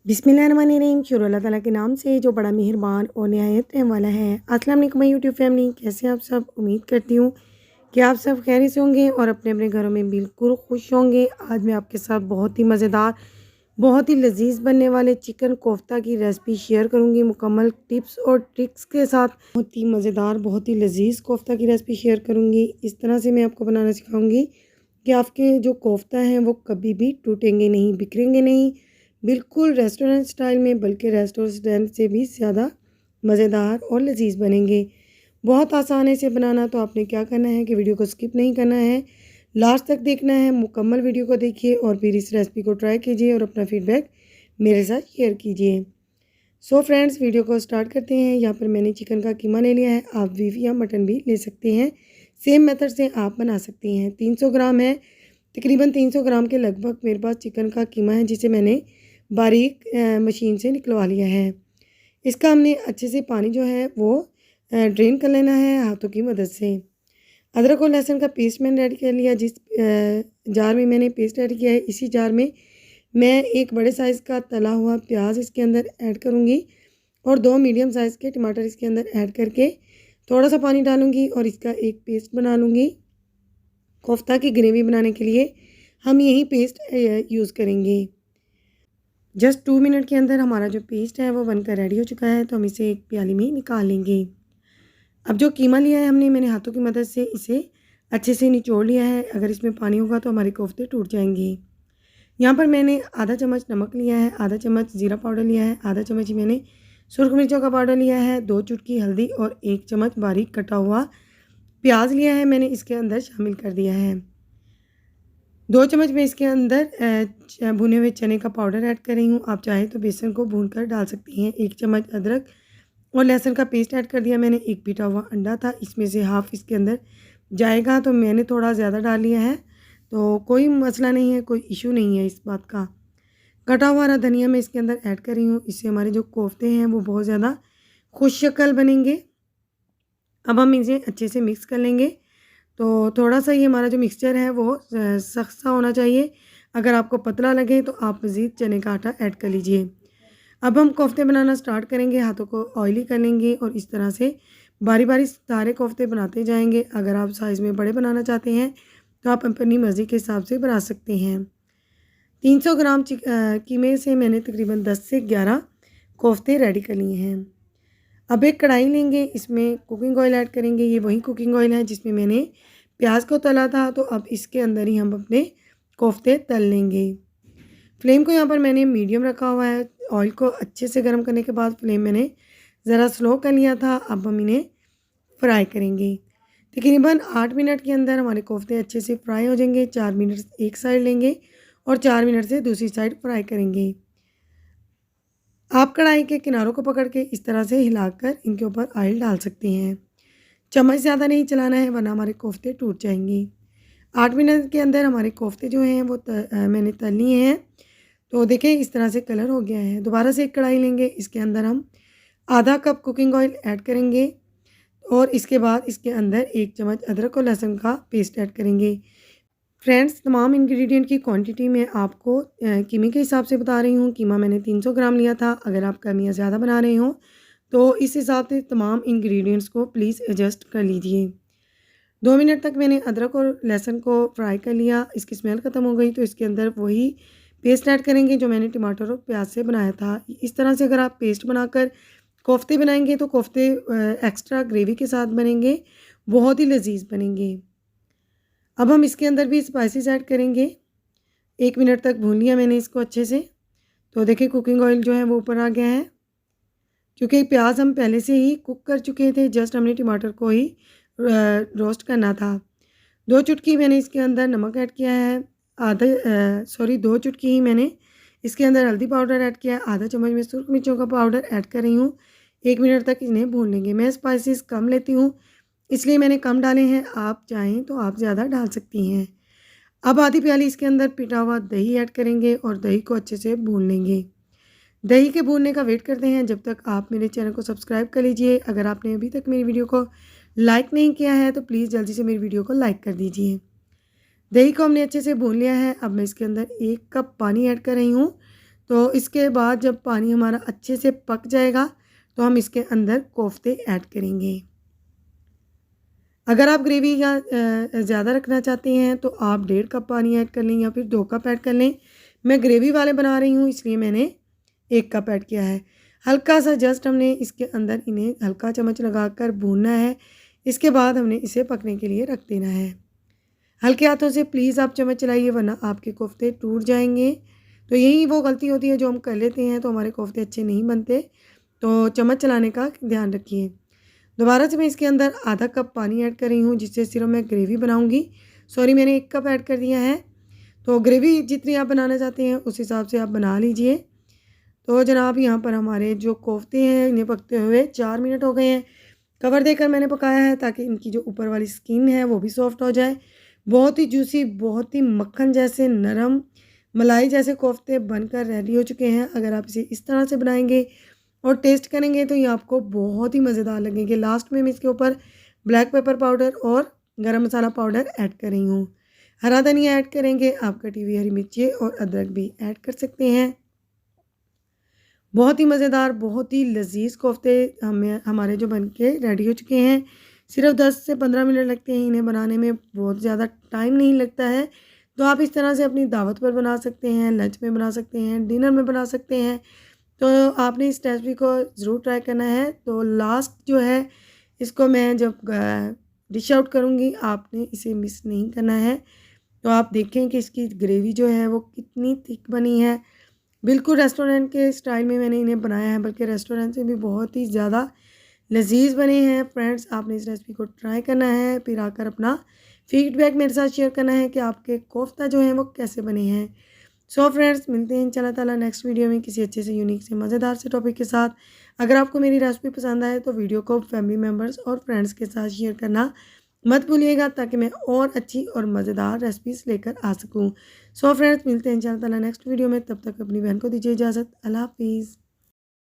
बिस्मिल्लाहिर्रहमानिर्रहीम। शुरू अल्लाह ताला के नाम से जो बड़ा मेहरबान और निहायत रहम वाला है। अस्सलाम वालेकुम माय यूट्यूब फैमिली, कैसे हैं आप सब। उम्मीद करती हूँ कि आप सब खैरियत से होंगे और अपने अपने घरों में बिल्कुल खुश होंगे। आज मैं आपके साथ बहुत ही मज़ेदार, बहुत ही लजीज बनने वाले चिकन कोफ्ता की रेसिपी शेयर करूँगी, मुकम्मल टिप्स और ट्रिक्स के साथ। बहुत ही मज़ेदार, बहुत ही लजीज कोफ्ता की रेसिपी शेयर करूँगी। इस तरह से मैं आपको बनाना सिखाऊँगी कि आपके जो कोफ्ता हैं वो कभी भी टूटेंगे नहीं, बिखरेंगे नहीं, बिल्कुल रेस्टोरेंट स्टाइल में, बल्कि रेस्टोरेंट से भी ज़्यादा मज़ेदार और लजीज बनेंगे। बहुत आसान है इसे बनाना। तो आपने क्या करना है कि वीडियो को स्किप नहीं करना है, लास्ट तक देखना है। मुकम्मल वीडियो को देखिए और फिर इस रेसिपी को ट्राई कीजिए और अपना फीडबैक मेरे साथ शेयर कीजिए। सो फ्रेंड्स, वीडियो को स्टार्ट करते हैं। यहाँ पर मैंने चिकन का कीमा ले लिया है, आप बीफ या मटन भी ले सकते हैं। सेम मेथड से आप बना सकती हैं। 300 ग्राम है, तकरीबन 300 ग्राम के लगभग मेरे पास चिकन का कीमा है, जिसे मैंने बारीक मशीन से निकलवा लिया है। इसका हमने अच्छे से पानी जो है वो ड्रेन कर लेना है हाथों की मदद से। अदरक और लहसुन का पेस्ट मैंने रेडी कर लिया। जिस जार में मैंने पेस्ट रेडी किया है, इसी जार में मैं एक बड़े साइज़ का तला हुआ प्याज इसके अंदर ऐड करूँगी और 2 मीडियम साइज़ के टमाटर इसके अंदर ऐड करके थोड़ा सा पानी डालूँगी और इसका एक पेस्ट बना लूँगी। कोफ्ता की ग्रेवी बनाने के लिए हम यही पेस्ट यूज़ करेंगे। जस्ट 2 मिनट के अंदर हमारा जो पेस्ट है वो बनकर रेडी हो चुका है। तो हम इसे एक प्याली में निकाल लेंगे। अब जो कीमा लिया है हमने, मैंने हाथों की मदद से इसे अच्छे से निचोड़ लिया है। अगर इसमें पानी होगा तो हमारे कोफ्ते टूट जाएंगे। यहाँ पर मैंने आधा चम्मच नमक लिया है, आधा चम्मच ज़ीरा पाउडर लिया है, आधा चम्मच ही मैंने सुरख मिर्चों का पाउडर लिया है, 2 चुटकी हल्दी और 1 चम्मच बारीक कटा हुआ प्याज लिया है, मैंने इसके अंदर शामिल कर दिया है। 2 चम्मच मैं इसके अंदर भुने हुए चने का पाउडर ऐड कर रही हूँ। आप चाहें तो बेसन को भूनकर डाल सकती हैं। 1 चम्मच अदरक और लहसुन का पेस्ट ऐड कर दिया मैंने। एक बीटा हुआ अंडा था, इसमें से हाफ़ इसके अंदर जाएगा, तो मैंने थोड़ा ज़्यादा डाल लिया है। तो कोई मसला नहीं है, कोई इशू नहीं है इस बात का। कटा हुआ हरा धनिया मैं इसके अंदर ऐड कर रही हूँ। इससे हमारे जो कोफ्ते हैं वो बहुत ज़्यादा खुश शक्ल बनेंगे। अब हम इसे अच्छे से मिक्स कर लेंगे। तो थोड़ा सा ये हमारा जो मिक्सचर है वो सख्त सा होना चाहिए। अगर आपको पतला लगे तो आप मज़ीद चने का आटा ऐड कर लीजिए। अब हम कोफ्ते बनाना स्टार्ट करेंगे। हाथों को ऑयली कर लेंगे और इस तरह से बारी बारी सारे कोफ्ते बनाते जाएंगे। अगर आप साइज़ में बड़े बनाना चाहते हैं तो आप अपनी मर्ज़ी के हिसाब से बना सकते हैं। 300 ग्राम कीमे से मैंने तकरीबन 10 से 11 कोफ्ते रेडी कर लिए हैं। अब एक कढ़ाई लेंगे, इसमें कुकिंग ऑयल ऐड करेंगे। ये वही कुकिंग ऑयल है जिसमें मैंने प्याज को तला था। तो अब इसके अंदर ही हम अपने कोफ्ते तल लेंगे। फ्लेम को यहाँ पर मैंने मीडियम रखा हुआ है। ऑयल को अच्छे से गर्म करने के बाद फ्लेम मैंने ज़रा स्लो कर लिया था। अब हम इन्हें फ्राई करेंगे। तकरीबन 8 मिनट के अंदर हमारे कोफ्ते अच्छे से फ्राई हो जाएंगे। 4 मिनट एक साइड लेंगे और 4 मिनट से दूसरी साइड फ्राई करेंगे। आप कढ़ाई के किनारों को पकड़ के इस तरह से हिलाकर इनके ऊपर ऑयल डाल सकते हैं। चम्मच ज़्यादा नहीं चलाना है वरना हमारे कोफ्ते टूट जाएंगे। 8 मिनट के अंदर हमारे कोफ्ते जो हैं वो मैंने तल लिए हैं। तो देखें इस तरह से कलर हो गया है। दोबारा से एक कढ़ाई लेंगे, इसके अंदर हम आधा कप कुकिंग ऑयल ऐड करेंगे और इसके बाद इसके अंदर 1 चम्मच अदरक और लहसुन का पेस्ट ऐड करेंगे। फ्रेंड्स, तमाम इंग्रेडिएंट की क्वांटिटी मैं आपको कीमे के हिसाब से बता रही हूँ। कीमा मैंने 300 ग्राम लिया था। अगर आप कम या ज़्यादा बना रहे हो तो इस हिसाब से तमाम इंग्रेडिएंट्स को प्लीज़ एडजस्ट कर लीजिए। 2 मिनट तक मैंने अदरक और लहसुन को फ्राई कर लिया। इसकी स्मेल ख़त्म हो गई तो इसके अंदर वही पेस्ट ऐड करेंगे जो मैंने टमाटर और प्याज से बनाया था। इस तरह से अगर आप पेस्ट बनाकर कोफ्ते बनाएंगे तो कोफ्ते एक्स्ट्रा ग्रेवी के साथ बनेंगे, बहुत ही लजीज बनेंगे। अब हम इसके अंदर भी स्पाइसेस ऐड करेंगे। 1 मिनट तक भून लिया मैंने इसको अच्छे से। तो देखिए कुकिंग ऑयल जो है वो ऊपर आ गया है, क्योंकि प्याज हम पहले से ही कुक कर चुके थे। जस्ट हमने टमाटर को ही रोस्ट करना था। 2 चुटकी मैंने इसके अंदर नमक ऐड किया है। 2 चुटकी ही मैंने इसके अंदर हल्दी पाउडर ऐड किया है। आधा चम्मच में सुरख मिर्चों का पाउडर ऐड कर रही हूँ। 1 मिनट तक इन्हें भून लेंगे। मैं स्पाइसेस कम लेती हूँ इसलिए मैंने कम डाले हैं। आप चाहें तो आप ज़्यादा डाल सकती हैं। अब आधी प्याली इसके अंदर पिटा हुआ दही ऐड करेंगे और दही को अच्छे से भून लेंगे। दही के भूनने का वेट करते हैं जब तक आप मेरे चैनल को सब्सक्राइब कर लीजिए। अगर आपने अभी तक मेरी वीडियो को लाइक नहीं किया है तो प्लीज़ जल्दी से मेरी वीडियो को लाइक कर दीजिए। दही को हमने अच्छे से भून लिया है। अब मैं इसके अंदर 1 कप पानी ऐड कर रही हूँ तो इसके बाद जब पानी हमारा अच्छे से पक जाएगा तो हम इसके अंदर कोफ्ते ऐड करेंगे। अगर आप ग्रेवी या ज़्यादा रखना चाहते हैं तो आप 1.5 कप पानी ऐड कर लें या फिर 2 कप ऐड कर लें। मैं ग्रेवी वाले बना रही हूँ इसलिए मैंने 1 कप ऐड किया है। हल्का सा जस्ट हमने इसके अंदर इन्हें हल्का चम्मच लगाकर भूनना है। इसके बाद हमने इसे पकने के लिए रख देना है। हल्के हाथों से प्लीज़ आप चम्मच चलाइए वरना आपके कोफ्ते टूट जाएंगे। तो यही वो गलती होती है जो हम कर लेते हैं तो हमारे कोफ्ते अच्छे नहीं बनते। तो चम्मच चलाने का ध्यान रखिए। दोबारा से मैं इसके अंदर आधा कप पानी ऐड कर रही हूँ जिससे सिर्फ मैं ग्रेवी बनाऊँगी। सॉरी, मैंने 1 कप ऐड कर दिया है। तो ग्रेवी जितनी आप बनाना चाहते हैं उस हिसाब से आप बना लीजिए। तो जनाब यहाँ पर हमारे जो कोफ्ते हैं इन्हें पकते हुए 4 मिनट हो गए हैं। कवर देकर मैंने पकाया है ताकि इनकी जो ऊपर वाली स्किन है वो भी सॉफ्ट हो जाए। बहुत ही जूसी, बहुत ही मक्खन जैसे नरम मलाई जैसे कोफ्ते बनकर रेडी हो चुके हैं। अगर आप इसे इस तरह से बनाएंगे और टेस्ट करेंगे तो ये आपको बहुत ही मज़ेदार लगेंगे। लास्ट में मैं इसके ऊपर ब्लैक पेपर पाउडर और गरम मसाला पाउडर ऐड कर रही हूँ। हरा धनिया ऐड करेंगे, आप कटी हुई हरी मिर्ची और अदरक भी ऐड कर सकते हैं। बहुत ही मज़ेदार, बहुत ही लजीज कोफ्ते हमारे जो बनके रेडी हो चुके हैं। सिर्फ 10 से 15 मिनट लगते हैं इन्हें बनाने में, बहुत ज़्यादा टाइम नहीं लगता है। तो आप इस तरह से अपनी दावत पर बना सकते हैं, लंच में बना सकते हैं, डिनर में बना सकते हैं। तो आपने इस रेसिपी को ज़रूर ट्राई करना है। तो लास्ट जो है इसको मैं जब डिश आउट करूँगी आपने इसे मिस नहीं करना है। तो आप देखें कि इसकी ग्रेवी जो है वो कितनी थिक बनी है। बिल्कुल रेस्टोरेंट के स्टाइल में मैंने इन्हें बनाया है, बल्कि रेस्टोरेंट से भी बहुत ही ज़्यादा लजीज बने हैं। फ्रेंड्स, आपने इस रेसिपी को ट्राई करना है, फिर आकर अपना फीडबैक मेरे साथ शेयर करना है कि आपके कोफ्ता जो हैं वो कैसे बने हैं। सो फ्रेंड्स, मिलते हैं इंशाल्लाह ताला नेक्स्ट वीडियो में किसी अच्छे से यूनिक से मज़ेदार से टॉपिक के साथ। अगर आपको मेरी रेसिपी पसंद आए तो वीडियो को फैमिली मेम्बर्स और फ्रेंड्स के साथ शेयर करना मत भूलिएगा ताकि मैं और अच्छी और मज़ेदार रेसिपीज़ लेकर आ सकूँ। सो फ्रेंड्स, मिलते हैं इंशाल्लाह ताला नेक्स्ट वीडियो में। तब तक अपनी बहन को दीजिए इजाज़त। अल्लाह हाफिज़।